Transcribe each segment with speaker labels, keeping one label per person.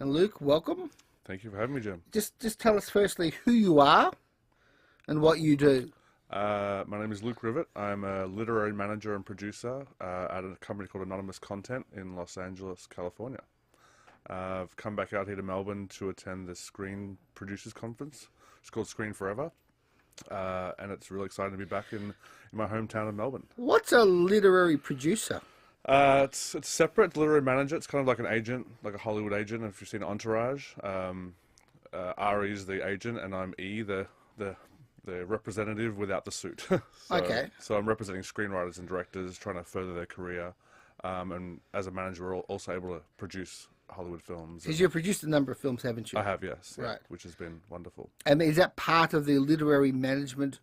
Speaker 1: And Luke, welcome.
Speaker 2: Thank you for having me, Jim.
Speaker 1: Just tell us firstly who you are and what you do.
Speaker 2: My name is Luke Rivett. I'm a literary manager and producer at a company called Anonymous Content in Los Angeles, California. I've come back out here to Melbourne to attend the Screen Producers Conference. It's called Screen Forever, and it's really exciting to be back in my hometown of Melbourne.
Speaker 1: What's a literary producer?
Speaker 2: It's separate. Literary manager. It's kind of like an agent, like a Hollywood agent. If you've seen Entourage, Ari is the agent, and I'm E, the representative without the suit.
Speaker 1: Okay.
Speaker 2: So I'm representing screenwriters and directors trying to further their career, and as a manager, we're also able to produce Hollywood films.
Speaker 1: Because you've produced a number of films, haven't you?
Speaker 2: I have, yes. Yeah,
Speaker 1: Right.
Speaker 2: which has been wonderful.
Speaker 1: And is that part of the literary management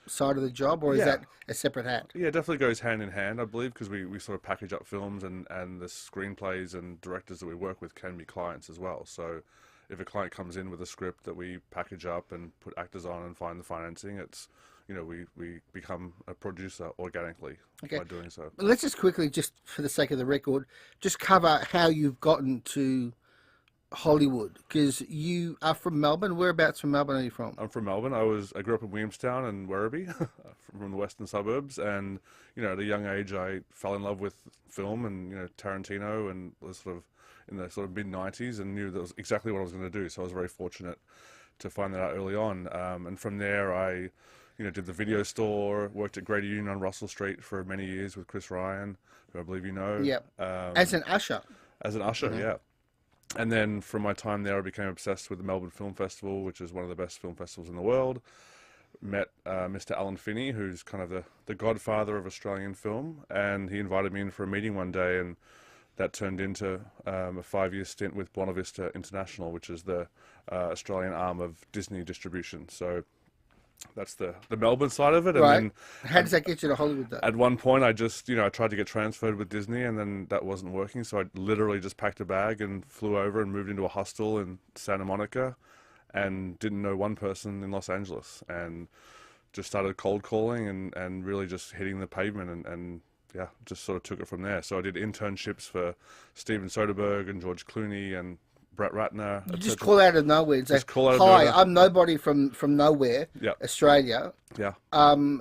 Speaker 1: side of the job, or is
Speaker 2: Yeah.
Speaker 1: that a separate hat?
Speaker 2: Yeah, it definitely goes hand in hand, I believe, because we sort of package up films, and the screenplays and directors that we work with can be clients as well. So if a client comes in with a script that we package up and put actors on and find the financing, it's, we become a producer organically by doing so.
Speaker 1: Let's just quickly, just for the sake of the record, just cover how you've gotten to Hollywood, because you are from Melbourne. Whereabouts from Melbourne are you from?
Speaker 2: I'm from Melbourne. I grew up in Williamstown and Werribee, from the western suburbs, and at a young age I fell in love with film and Tarantino, and was sort of in the sort of mid-90s, and knew that was exactly what I was going to do. So I was very fortunate to find that out early on, and from there I did the video store, worked at Greater Union on Russell Street for many years with Chris Ryan, who I believe you know.
Speaker 1: Yep. As an usher.
Speaker 2: As an usher, yeah. And then from my time there, I became obsessed with the Melbourne Film Festival, which is one of the best film festivals in the world. Met Mr. Alan Finney, who's kind of the godfather of Australian film, and he invited me in for a meeting one day, and that turned into a 5-year stint with Buena Vista International, which is the Australian arm of Disney distribution. So that's the Melbourne side of it.
Speaker 1: Right.
Speaker 2: And then
Speaker 1: how does that get you to Hollywood, though?
Speaker 2: at one point, I just, I tried to get transferred with Disney, and then that wasn't working. So I literally just packed a bag and flew over and moved into a hostel in Santa Monica, and didn't know one person in Los Angeles, and just started cold calling and really just hitting the pavement, and yeah, just sort of took it from there. So I did internships for Steven Soderbergh and George Clooney and Brett Ratner.
Speaker 1: You just call out of nowhere and say,
Speaker 2: call out of
Speaker 1: "Hi,
Speaker 2: nowhere.
Speaker 1: I'm nobody from nowhere,
Speaker 2: Yeah.
Speaker 1: Australia.
Speaker 2: Yeah.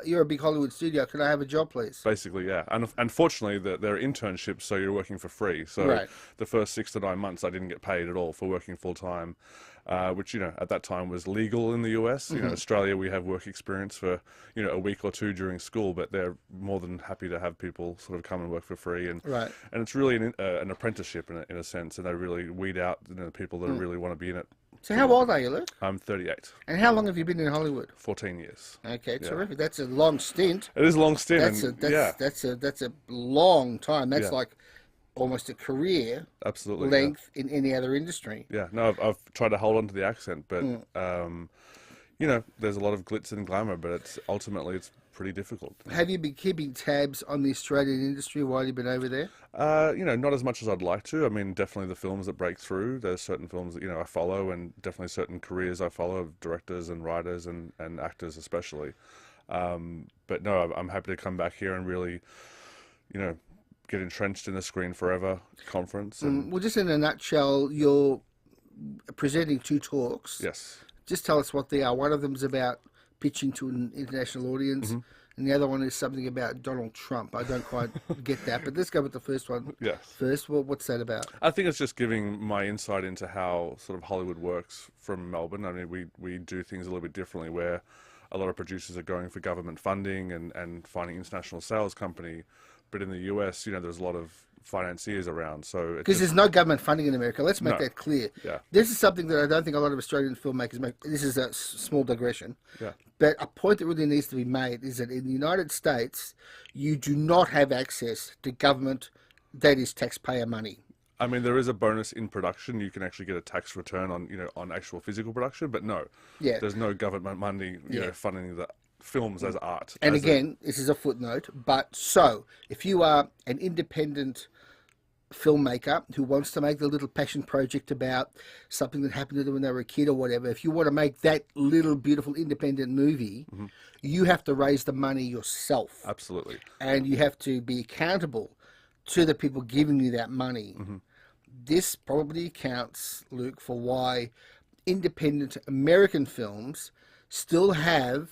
Speaker 1: You're a big Hollywood studio. Can I have a job, please?"
Speaker 2: Basically, yeah. And unfortunately, they're internships, so you're working for free. So
Speaker 1: Right.
Speaker 2: the first 6 to 9 months, I didn't get paid at all for working full time, which, at that time was legal in the US. Australia, we have work experience for, a week or two during school, but they're more than happy to have people sort of come and work for free. And
Speaker 1: Right.
Speaker 2: and it's really an apprenticeship in a sense, and they really weed out the people that really want to be in it.
Speaker 1: So how old are you, Luke?
Speaker 2: I'm 38,
Speaker 1: And how long have you been in Hollywood?
Speaker 2: 14 years.
Speaker 1: Okay, terrific. That's a long stint.
Speaker 2: It is a long stint.
Speaker 1: That's a long time. That's
Speaker 2: Yeah.
Speaker 1: like almost a career
Speaker 2: Absolutely. Yeah.
Speaker 1: length in any other industry.
Speaker 2: Yeah, no, I've tried to hold on to the accent, but there's a lot of glitz and glamour, but it's pretty difficult.
Speaker 1: Have you been keeping tabs on the Australian industry while you've been over there?
Speaker 2: Not as much as I'd like to. I mean, definitely the films that break through. There's certain films that I follow, and definitely certain careers I follow of directors and writers and actors especially. But no, I'm happy to come back here and really, get entrenched in the Screen Forever conference. And
Speaker 1: Well, just in a nutshell, you're presenting 2 talks.
Speaker 2: yes.
Speaker 1: Just tell us what they are. One of them is about pitching to an international audience, and the other one is something about Donald Trump. I don't quite get that, but let's go with the first one
Speaker 2: Yes.
Speaker 1: first. Well, what's that about?
Speaker 2: I think it's just giving my insight into how sort of Hollywood works from Melbourne. I mean, we do things a little bit differently, where a lot of producers are going for government funding and finding international sales company. But in the US, there's a lot of financiers around. So
Speaker 1: Because there's no government funding in America. Let's make that clear.
Speaker 2: Yeah.
Speaker 1: This is something that I don't think a lot of Australian filmmakers make. This is a small digression.
Speaker 2: Yeah.
Speaker 1: But a point that really needs to be made is that in the United States, you do not have access to government, that is taxpayer money.
Speaker 2: I mean, there is a bonus in production. You can actually get a tax return on, on actual physical production, but no,
Speaker 1: Yeah.
Speaker 2: there's no government money, funding the films as art.
Speaker 1: And
Speaker 2: as
Speaker 1: again, this is a footnote, but so if you are an independent filmmaker who wants to make the little passion project about something that happened to them when they were a kid or whatever, if you want to make that little beautiful independent movie, you have to raise the money yourself.
Speaker 2: Absolutely.
Speaker 1: And you have to be accountable to the people giving you that money. this probably accounts, Luke, for why independent American films still have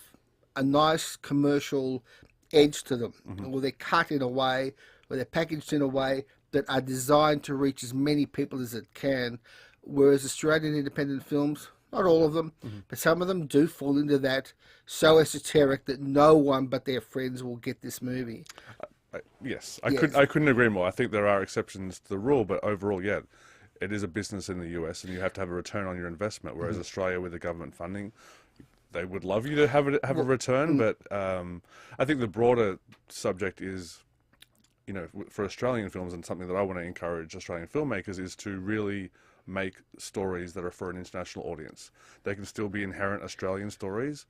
Speaker 1: a nice commercial edge to them, or they're cut in a way, or they're packaged in a way that are designed to reach as many people as it can, whereas Australian independent films, not all of them, but some of them do fall into that so esoteric that no one but their friends will get this movie.
Speaker 2: Yes, I couldn't agree more. I think there are exceptions to the rule, but overall, yeah, it is a business in the US, and you have to have a return on your investment. Whereas Australia, with the government funding, they would love you to have a return. But I think the broader subject is, you know, for Australian films, and something that I want to encourage Australian filmmakers is to really make stories that are for an international audience. They can still be inherent Australian stories.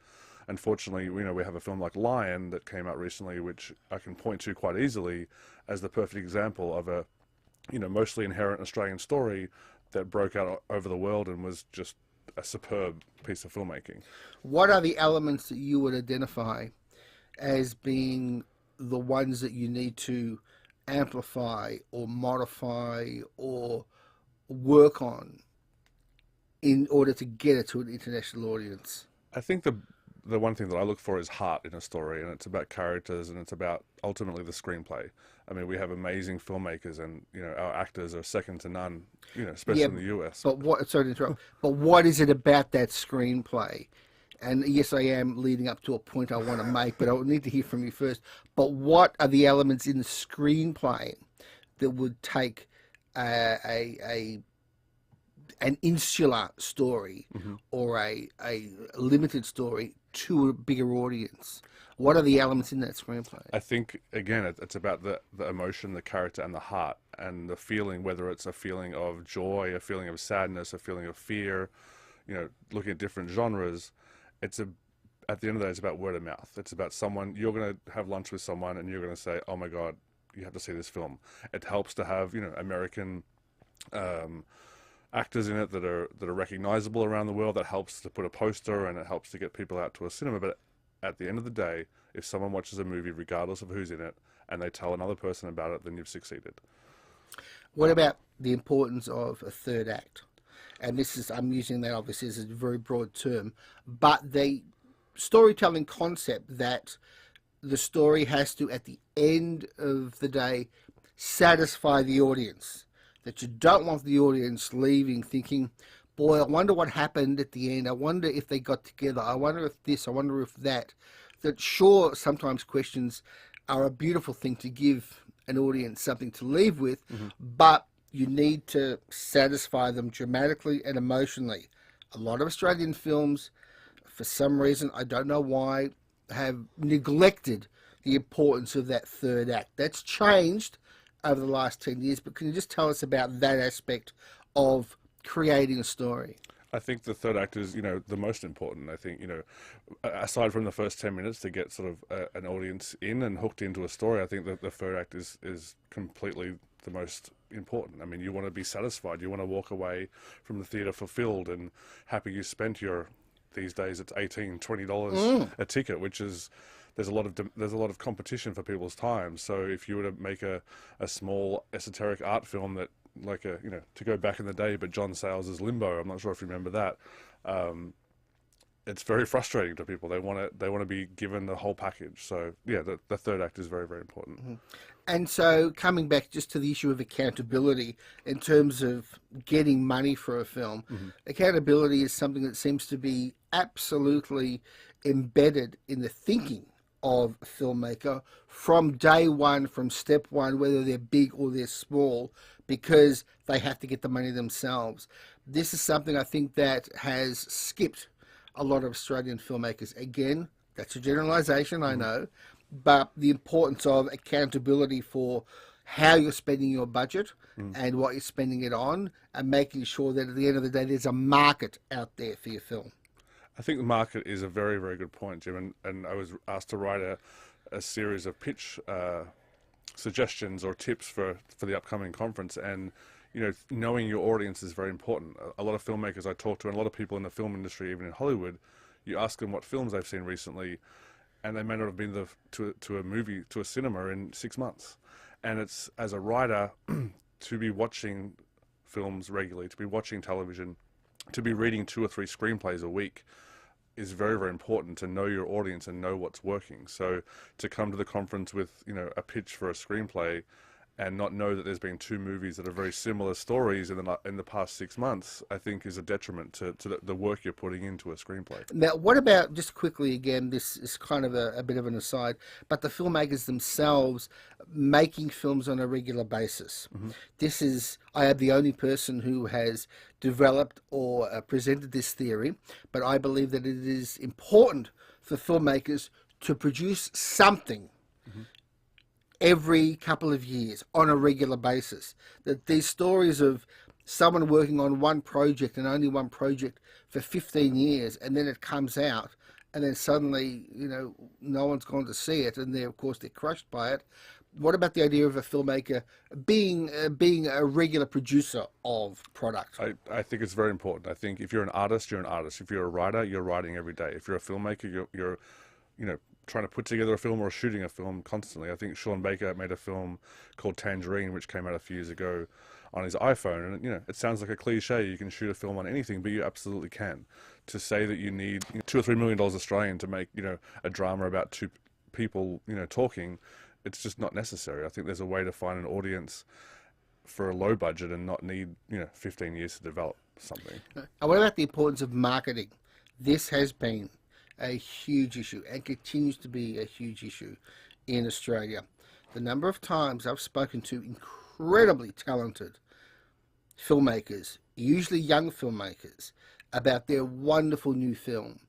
Speaker 2: Unfortunately, you know, we have a film like Lion that came out recently, which I can point to quite easily as the perfect example of a, you know, mostly inherent Australian story that broke out over the world and was just a superb piece of filmmaking.
Speaker 1: What are the elements that you would identify as being the ones that you need to amplify or modify or work on in order to get it to an international audience?
Speaker 2: I think the one thing that I look for is heart in a story, and it's about characters, and it's about ultimately the screenplay. I mean, we have amazing filmmakers, and you know, our actors are second to none. You know, especially in the US.
Speaker 1: But what? Sorry to interrupt. But what is it about that screenplay? And yes, I am leading up to a point I want to make, but I need to hear from you first. But what are the elements in the screenplay that would take an insular story or a limited story to a bigger audience? What are the elements in that screenplay?
Speaker 2: I think, again, it's about the emotion, the character, and the heart, and the feeling, whether it's a feeling of joy, a feeling of sadness, a feeling of fear, you know, looking at different genres. At the end of the day, it's about word of mouth. It's about someone, you're going to have lunch with someone and you're going to say, oh my God, you have to see this film. It helps to have, you know, American actors in it that are recognizable around the world. That helps to put a poster, and it helps to get people out to a cinema. But at the end of the day, if someone watches a movie, regardless of who's in it, and they tell another person about it, then you've succeeded.
Speaker 1: What about the importance of a third act? And this is, I'm using that obviously as a very broad term, but the storytelling concept that the story has to, at the end of the day, satisfy the audience. That you don't want the audience leaving thinking, boy, I wonder what happened at the end. I wonder if they got together. I wonder if this, I wonder if that. That sure, sometimes questions are a beautiful thing to give an audience something to leave with, but you need to satisfy them dramatically and emotionally. A lot of Australian films, for some reason, I don't know why, have neglected the importance of that third act. That's changed over the last 10 years, but can you just tell us about that aspect of creating a story?
Speaker 2: I think the third act is, you know, the most important. I think, you know, aside from the first 10 minutes to get sort of an audience in and hooked into a story, I think that the third act is completely the most important. I mean, you want to be satisfied. You want to walk away from the theatre fulfilled and happy you spent your, these days it's $18, $20 a ticket, which is, there's a lot of competition for people's time. So if you were to make a small esoteric art film that, like a, you know, to go back in the day, but John Sayles' Limbo, I'm not sure if you remember that. It's very frustrating to people. They want to be given the whole package. So yeah, the third act is very, very important.
Speaker 1: And so coming back just to the issue of accountability in terms of getting money for a film, accountability is something that seems to be absolutely embedded in the thinking of a filmmaker from day one, from step one, whether they're big or they're small, because they have to get the money themselves. This is something I think that has skipped a lot of Australian filmmakers. Again, that's a generalization, I know, but the importance of accountability for how you're spending your budget and what you're spending it on, and making sure that at the end of the day there's a market out there for your film.
Speaker 2: I think the market is a very, very good point, Jim. And I was asked to write a series of pitch suggestions or tips for the upcoming conference. And, you know, knowing your audience is very important. A lot of filmmakers I talk to, and a lot of people in the film industry, even in Hollywood, you ask them what films they've seen recently, and they may not have been to a movie, to a cinema in 6 months. And it's, as a writer, to be watching films regularly, to be watching television, to be reading 2 or 3 screenplays a week is very, very important, to know your audience and know what's working. So to come to the conference with, you know, a pitch for a screenplay and not know that there's been 2 movies that are very similar stories in the past 6 months, I think is a detriment to the work you're putting into a screenplay.
Speaker 1: Now, what about, just quickly again, this is kind of a bit of an aside, but the filmmakers themselves making films on a regular basis. This is, I am the only person who has developed or presented this theory, but I believe that it is important for filmmakers to produce something every couple of years on a regular basis. That these stories of someone working on one project and only one project for 15 years, and then it comes out, and then suddenly, you know, no one's gone to see it, and of course they're crushed by it. What about the idea of a filmmaker being a regular producer of product?
Speaker 2: I think it's very important. I think if you're an artist, you're an artist. If you're a writer, you're writing every day. If you're a filmmaker, you're you know, trying to put together a film or shooting a film constantly. I think Sean Baker made a film called Tangerine, which came out a few years ago on his iPhone. And, you know, it sounds like a cliche. You can shoot a film on anything, but you absolutely can. To say that you need $2 or $3 million Australian to make, you know, a drama about 2 people, you know, talking, it's just not necessary. I think there's a way to find an audience for a low budget and not need, you know, 15 years to develop something.
Speaker 1: What about the importance of marketing? This has been a huge issue and continues to be a huge issue in Australia. The number of times I've spoken to incredibly talented filmmakers, usually young filmmakers, about their wonderful new film,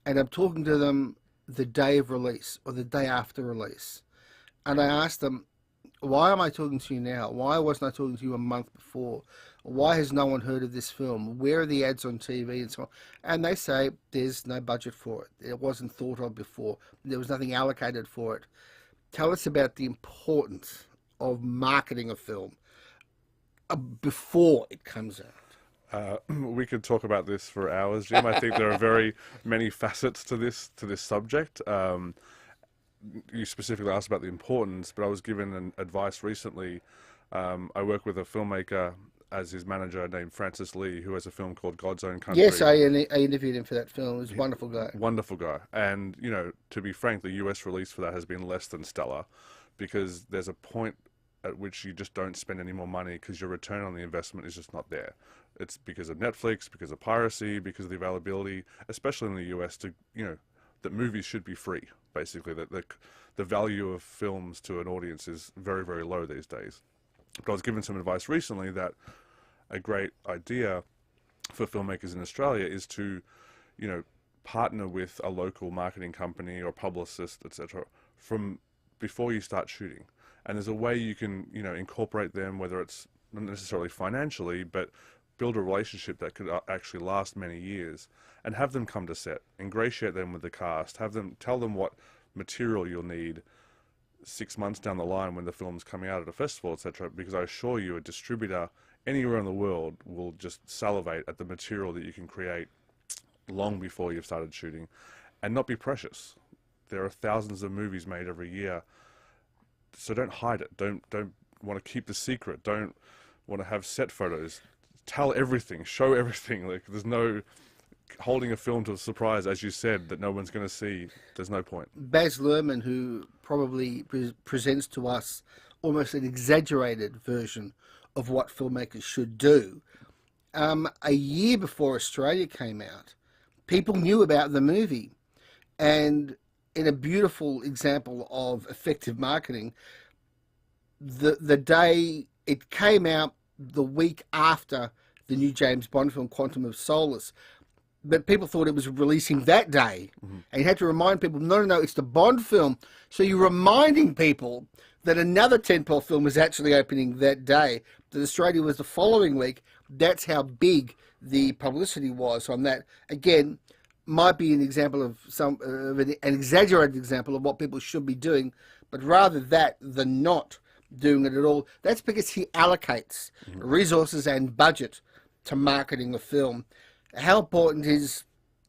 Speaker 1: and I'm talking to them the day of release or the day after release, and I ask them, why am I talking to you now? Why wasn't I talking to you a month before? Why has no one heard of this film? Where are the ads on TV and so on? And they say there's no budget for it. It wasn't thought of before. There was nothing allocated for it. Tell us about the importance of marketing a film before it comes out.
Speaker 2: We could talk about this for hours, Jim. I think there are very many facets to this subject. You specifically asked about the importance, but I was given an advice recently. I work with a filmmaker as his manager named Francis Lee, who has a film called God's Own Country.
Speaker 1: Yes, I interviewed him for that film. He was a wonderful guy.
Speaker 2: Wonderful guy. And, you know, to be frank, the US release for that has been less than stellar, because there's a point at which you just don't spend any more money because your return on the investment is just not there. It's because of Netflix, because of piracy, because of the availability, especially in the US, to, you know, that movies should be free, basically. That the value of films to an audience is very, very low these days. But I was given some advice recently that a great idea for filmmakers in Australia is to, you know, partner with a local marketing company or publicist, etc., from before you start shooting. And there's a way you can, you know, incorporate them, whether it's not necessarily financially, but build a relationship that could actually last many years, and have them come to set, ingratiate them with the cast, have them tell them what material you'll need 6 months down the line when the film's coming out at a festival, etc. Because I assure you, a distributor anywhere in the world will just salivate at the material that you can create long before you've started shooting, and not be precious. There are thousands of movies made every year, so don't hide it. Don't want to keep the secret. Don't want to have set photos. Tell everything, show everything. Like, there's no holding a film to a surprise, as you said, that no one's going to see. There's no point.
Speaker 1: Baz Luhrmann, who probably presents to us almost an exaggerated version of what filmmakers should do, a year before Australia came out, people knew about the movie. And in a beautiful example of effective marketing, the day it came out, the week after the new James Bond film, Quantum of Solace, but people thought it was releasing that day. And you had to remind people, no, it's the Bond film. So you're reminding people that another tentpole film was actually opening that day, that Australia was the following week. That's how big the publicity was on that. Again, might be an example of an exaggerated example of what people should be doing, but rather that than not doing it at all. That's because he allocates resources and budget to marketing the film. How important is,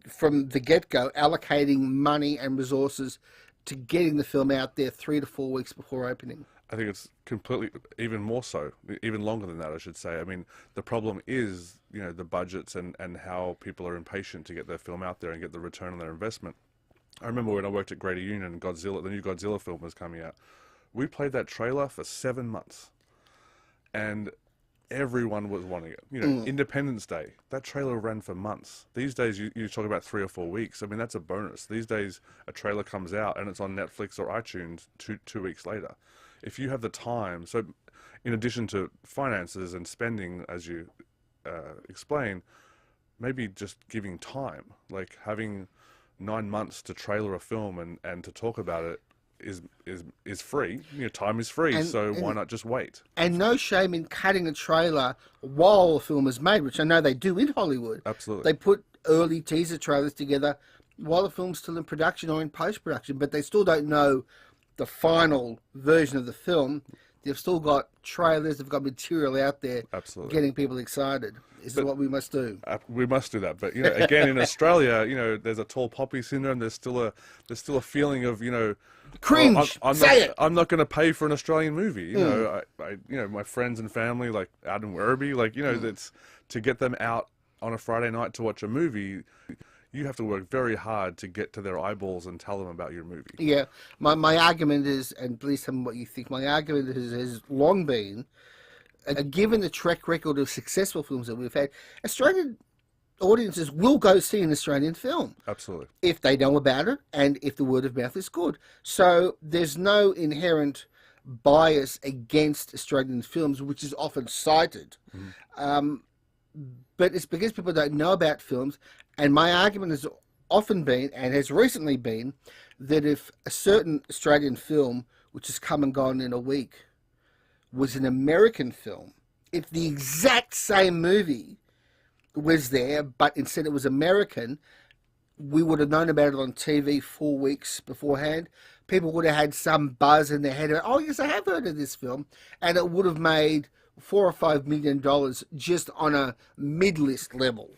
Speaker 1: from the get-go, allocating money and resources to getting the film out there 3 to 4 weeks before opening?
Speaker 2: I think it's completely, even more so, even longer than that, I should say. I mean, the problem is, the budgets and how people are impatient to get their film out there and get the return on their investment. I remember when I worked at Greater Union and Godzilla, the new Godzilla film was coming out. We played that trailer for 7 months, and everyone was wanting it. Independence Day, that trailer ran for months. These days, you talk about 3 or 4 weeks. I mean, that's a bonus. These days, a trailer comes out and it's on Netflix or iTunes two weeks later. If you have the time, so in addition to finances and spending, as you explain, maybe just giving time, like having 9 months to trailer a film and to talk about it is free. Time is free, so why not just wait?
Speaker 1: And no shame in cutting a trailer while a film is made, which I know they do in Hollywood.
Speaker 2: Absolutely.
Speaker 1: They put early teaser trailers together while the film's still in production or in post-production, but they still don't know the final version of the film. They've still got trailers, they've got material out there.
Speaker 2: Absolutely.
Speaker 1: Getting people excited. This is what we must do.
Speaker 2: We must do that. But again, in Australia, there's a tall poppy syndrome. There's still a feeling of
Speaker 1: cringe.
Speaker 2: I'm not going to pay for an Australian movie. My friends and family like out in Werribee, that's to get them out on a Friday night to watch a movie. You have to work very hard to get to their eyeballs and tell them about your movie. Yeah,
Speaker 1: my argument is, and please tell me what you think. My argument has long been, given the track record of successful films that we've had, Australian audiences will go see an Australian film.
Speaker 2: Absolutely.
Speaker 1: If they know about it and if the word of mouth is good. So there's no inherent bias against Australian films, which is often cited. But it's because people don't know about films. And my argument has often been, and has recently been, that if a certain Australian film, which has come and gone in a week, was an American film, if the exact same movie was there, but instead it was American, we would have known about it on TV 4 weeks beforehand. People would have had some buzz in their head about, oh yes, I have heard of this film, and it would have made $4 or $5 million just on a mid-list level.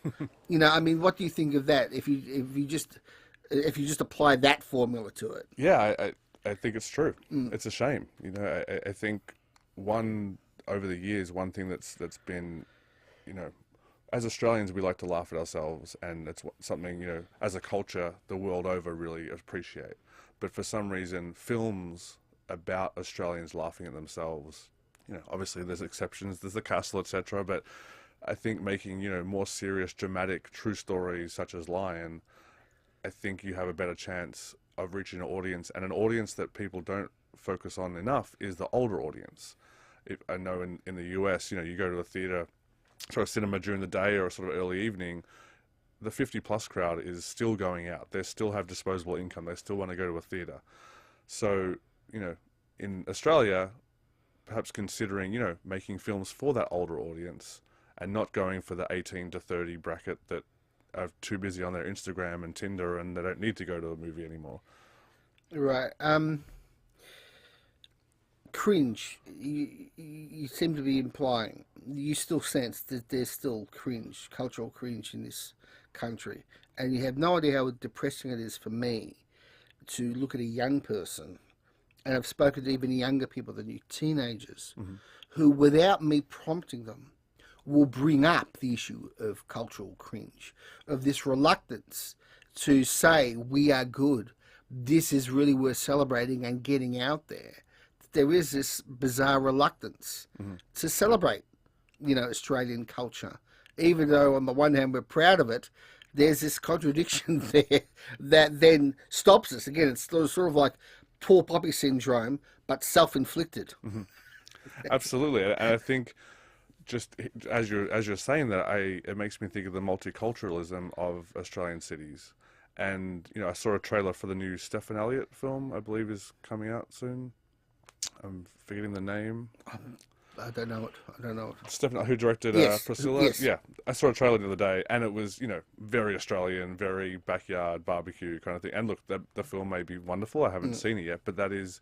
Speaker 1: What do you think of that? If you just apply that formula to it?
Speaker 2: Yeah, I think it's true. It's a shame. I think over the years, one thing that's been, as Australians, we like to laugh at ourselves, and it's something, as a culture, the world over really appreciate. But for some reason, films about Australians laughing at themselves, obviously there's exceptions, there's The Castle, etc. But I think making, more serious, dramatic, true stories such as Lion, I think you have a better chance of reaching an audience, and an audience that people don't focus on enough is the older audience. I know in the US, you go to a theater, sort of cinema during the day or a sort of early evening, the 50-plus crowd is still going out. They still have disposable income. They still want to go to a theater. So, in Australia, perhaps considering, making films for that older audience and not going for the 18 to 30 bracket that are too busy on their Instagram and Tinder and they don't need to go to a movie anymore.
Speaker 1: Right. Cringe. You seem to be implying, you still sense that there's still cringe, cultural cringe in this country. And you have no idea how depressing it is for me to look at a young person, and I've spoken to even younger people than you, teenagers, who, without me prompting them, will bring up the issue of cultural cringe, of this reluctance to say, we are good, this is really worth celebrating and getting out there. There is this bizarre reluctance to celebrate, Australian culture. Even though on the one hand we're proud of it, there's this contradiction there that then stops us. Again, it's sort of like tall poppy syndrome, but self-inflicted.
Speaker 2: Absolutely. And I think just as you're saying that, it makes me think of the multiculturalism of Australian cities. And, I saw a trailer for the new Stephen Elliott film, I believe is coming out soon. I'm forgetting the name.
Speaker 1: I don't know it.
Speaker 2: Stephen, who directed Priscilla?
Speaker 1: Yes.
Speaker 2: Yeah, I saw a trailer the other day, and it was, very Australian, very backyard barbecue kind of thing. And look, the film may be wonderful. I haven't seen it yet, but that is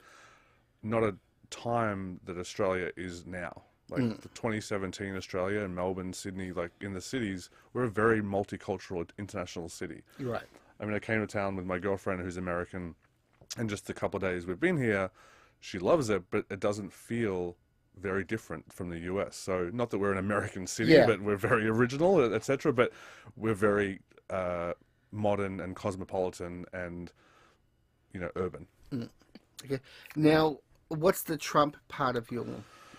Speaker 2: not a time that Australia is now. Like the 2017 Australia and Melbourne, Sydney, like in the cities, we're a very multicultural international city.
Speaker 1: You're right.
Speaker 2: I mean, I came to town with my girlfriend who's American, and just a couple of days we've been here, she loves it, but it doesn't feel very different from the US. So not that we're an American city,
Speaker 1: Yeah.
Speaker 2: but we're very original, etc. But we're very modern and cosmopolitan and, you know, urban.
Speaker 1: Okay. Now, what's the Trump part of your?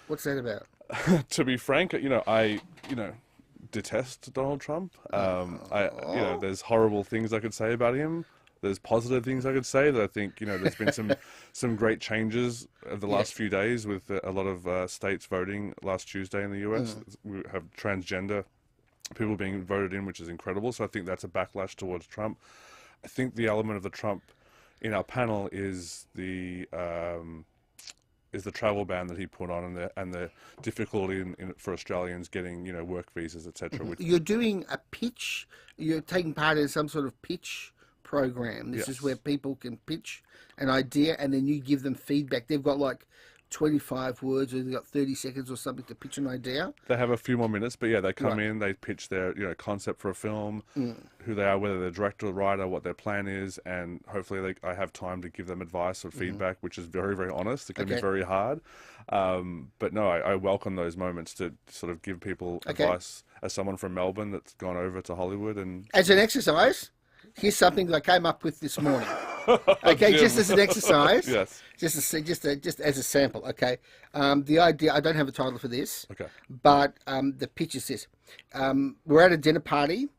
Speaker 1: What's that about?
Speaker 2: To be frank, you know, I detest Donald Trump. There's horrible things I could say about him. There's positive things I could say that I think, you know, there's been some great changes of the last few days with a lot of states voting last Tuesday in the US. We have transgender people being voted in, which is incredible. So I think that's a backlash towards Trump. I think the element of the Trump in our panel is the travel ban that he put on and the difficulty for Australians getting, you know, work visas, etc.
Speaker 1: You're doing a pitch. You're taking part in some sort of pitch program. This is where people can pitch an idea and then you give them feedback. They've got like 25 words or they've got 30 seconds or something to pitch an idea.
Speaker 2: They have a few more minutes, but yeah, they come in, they pitch their, you know, concept for a film, who they are, whether they're director or writer, what their plan is, and hopefully I have time to give them advice or feedback, which is very, very honest. It can be very hard. But no, I welcome those moments to sort of give people advice as someone from Melbourne that's gone over to Hollywood. And
Speaker 1: as an exercise, here's something that I came up with this morning. Okay, just as an exercise.
Speaker 2: Yes.
Speaker 1: Just as a sample. Okay. The idea. I don't have a title for this.
Speaker 2: Okay.
Speaker 1: But the pitch is this: we're at a dinner party,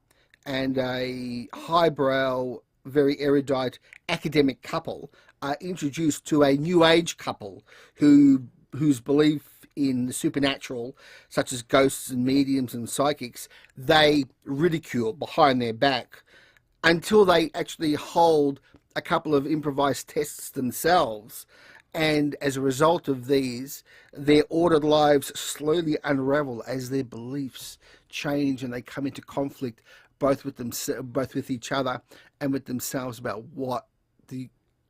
Speaker 1: and a highbrow, very erudite academic couple are introduced to a new age couple whose belief in the supernatural, such as ghosts and mediums and psychics, they ridicule behind their back, until they actually hold a couple of improvised tests themselves. And as a result of these, their ordered lives slowly unravel as their beliefs change and they come into conflict both with each other and with themselves about what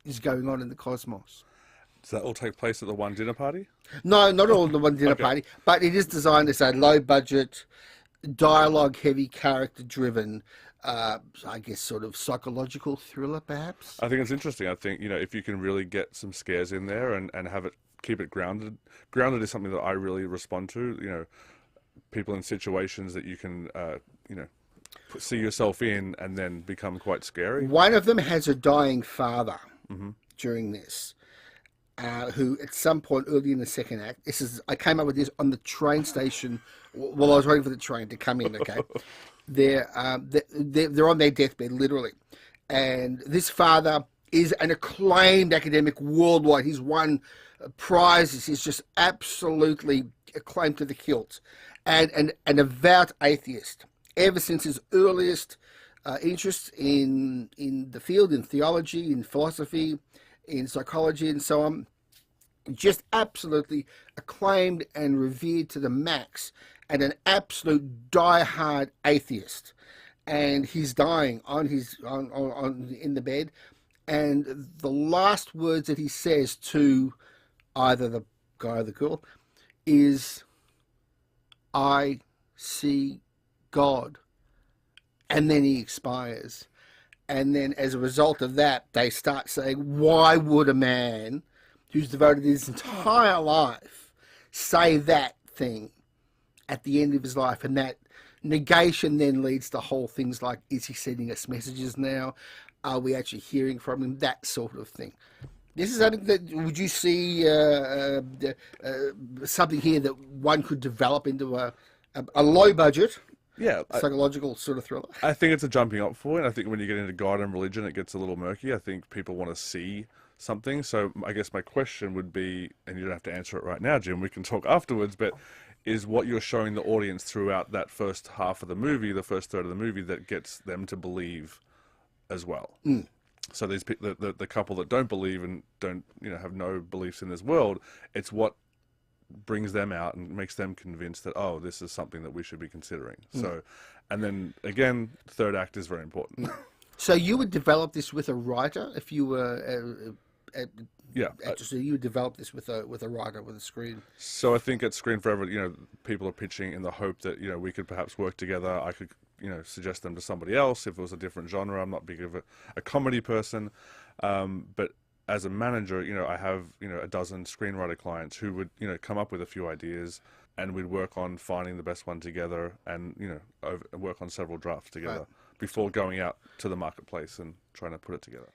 Speaker 1: is going on in the cosmos.
Speaker 2: Does that all take place at the one dinner party?
Speaker 1: No, not all the one dinner party, but it is designed as a low budget, dialogue heavy, character driven, I guess sort of psychological thriller, perhaps.
Speaker 2: I think it's interesting. I think, you know, if you can really get some scares in there and have it, keep it grounded. Grounded is something that I really respond to. You know, people in situations that you can, you know, see yourself in and then become quite scary.
Speaker 1: One of them has a dying father during this, who at some point early in the second act, I came up with this on the train station while I was waiting for the train to come in, okay? They're on their deathbed, literally. And this father is an acclaimed academic worldwide. He's won prizes. He's just absolutely acclaimed to the hilt. And an avowed atheist. Ever since his earliest interest in the field, in theology, in philosophy, in psychology, and so on. Just absolutely acclaimed and revered to the max, and an absolute die-hard atheist. And he's dying in the bed, and the last words that he says to either the guy or the girl is, "I see God." And then he expires. And then as a result of that, they start saying, why would a man who's devoted his entire life say that thing at the end of his life? And that negation then leads to whole things like, is he sending us messages now? Are we actually hearing from him? That sort of thing. This is something that, would you see something here that one could develop into a low budget, psychological sort of thriller?
Speaker 2: I think it's a jumping up point. I think when you get into God and religion, it gets a little murky. I think people want to see something. So I guess my question would be, and you don't have to answer it right now, Jim, we can talk afterwards, but is what you're showing the audience throughout that first half of the movie, the first third of the movie, that gets them to believe as well. So these the couple that don't believe and don't, you know, have no beliefs in this world, it's what brings them out and makes them convinced that, oh, this is something that we should be considering. So, and then again, third act is very important.
Speaker 1: So you would develop this with a writer if you were so you would develop this with a writer, with a screen.
Speaker 2: So I think at Screen Forever, you know, people are pitching in the hope that, you know, we could perhaps work together. I could, you know, suggest them to somebody else if it was a different genre. I'm not big of a comedy person, but as a manager, you know, I have, you know, a dozen screenwriter clients who would, you know, come up with a few ideas, and we'd work on finding the best one together, and, you know, work on several drafts together before going out to the marketplace and trying to put it together.